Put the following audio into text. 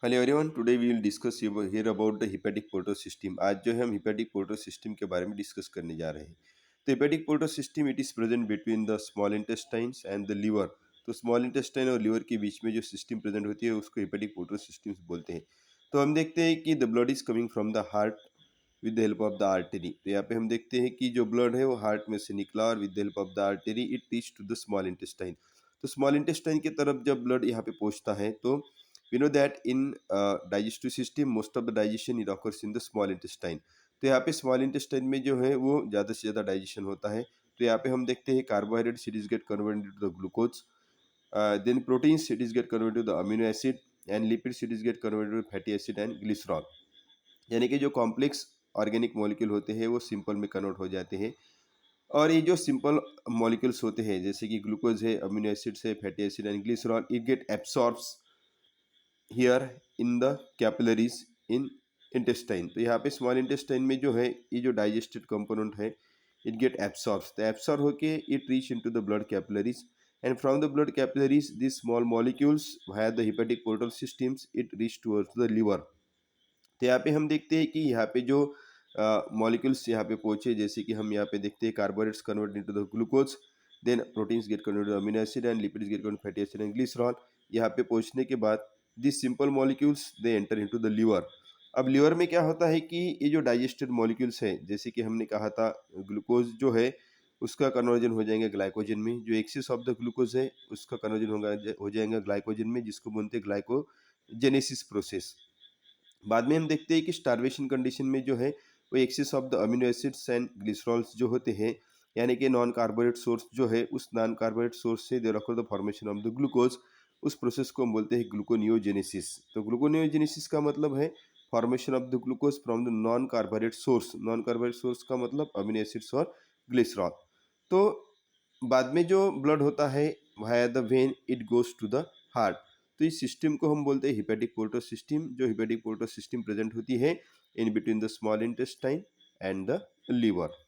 Hello everyone, today we will discuss here about the hepatic portal system. आज जो है हम हिपेटिक पोर्टल सिस्टम के बारे में डिस्कस करने जा रहे हैं। तो hepatic portal system it is present between the small intestines and the liver. तो स्मॉल इंटेस्टाइन और लीवर के बीच में जो सिस्टम प्रेजेंट होती है उसको हिपेटिक पोर्टल सिस्टम बोलते हैं। तो हम देखते हैं कि the blood is coming from the heart with the help of the artery. तो यहाँ पे हम देखते हैं कि जो ब्लड है वो हार्ट में से निकला और with the help of the artery it reach to the small intestine. तो स्मॉल इंटेस्टाइन की तरफ जब ब्लड यहाँ पे पहुँचता है तो we know that in digestive system most of the digestion it occurs in the small intestine। तो यहाँ पे स्मॉल इंटेस्टाइन में जो है वो ज़्यादा से ज़्यादा डाइजेशन होता है। तो यहाँ पे हम देखते हैं carbohydrate it is get converted to the glucose, then proteins it is get converted to the amino acid and lipids it is get converted to fatty acid and glycerol. यानी कि जो कॉम्प्लेक्स ऑर्गेनिक मॉलिक्यूल होते हैं वो simple में convert हो जाते हैं। और ये जो सिंपल मॉलिक्यूल्स होते हैं जैसे कि ग्लूकोज है, अमीनो एसिड्स है, fatty acid and glycerol it get absorbs here in the capillaries in intestine. तो यहाँ पे स्मॉल इंटेस्टाइन में जो है ये जो डाइजेस्टेड कंपोनेंट है इट गेट एब्सॉर्ब्स, तो एब्सॉर्ब होके it reach into the blood capillaries and from the blood capillaries this small molecules via the hepatic portal systems it reach towards the liver. तो यहाँ पे हम देखते हैं कि यहाँ पे जो मॉलिक्यूल्स यहाँ पे पहुँचे जैसे कि हम यहाँ पे देखते हैं carbohydrates convert into the glucose, then proteins get converted to amino acid and lipids get converted fatty acid and glycerol. यहाँ पे पहुँचने के बाद this simple molecules they enter into the liver. अब लिवर में क्या होता है कि ये जो डाइजेस्टेड मॉलिक्यूल्स है जैसे कि हमने कहा था ग्लूकोज जो है उसका कन्वर्जन हो जाएंगे ग्लाइकोजन में, जो एक्सेस ऑफ द ग्लूकोज है उसका कन्वर्जन हो जाएगा ग्लाइकोजन में जिसको बोलते हैं ग्लाइकोजेनेसिस प्रोसेस। बाद में हम देखते हैं कि स्टार्वेशन कंडीशन में जो है वो excess of the amino acids and glycerols जो होते हैं यानी कि नॉन कार्बोहाइड्रेट सोर्स जो है उस नॉन कार्बोहाइड्रेट सोर्स से दे रखो the formation of the glucose, उस प्रोसेस को हम बोलते हैं ग्लूकोनियोजेनेसिस। तो ग्लूकोनियोजेनेसिस का मतलब है formation of the glucose from the non carbohydrate source. Non carbohydrate source का मतलब अमीनो एसिड्स और ग्लिसरॉल। तो बाद में जो ब्लड होता है via the vein it goes to the heart. तो इस सिस्टम को हम बोलते हैं हिपेटिक पोर्टल सिस्टम। जो हिपेटिक पोर्टल सिस्टम प्रेजेंट होती है in between the small intestine and the liver.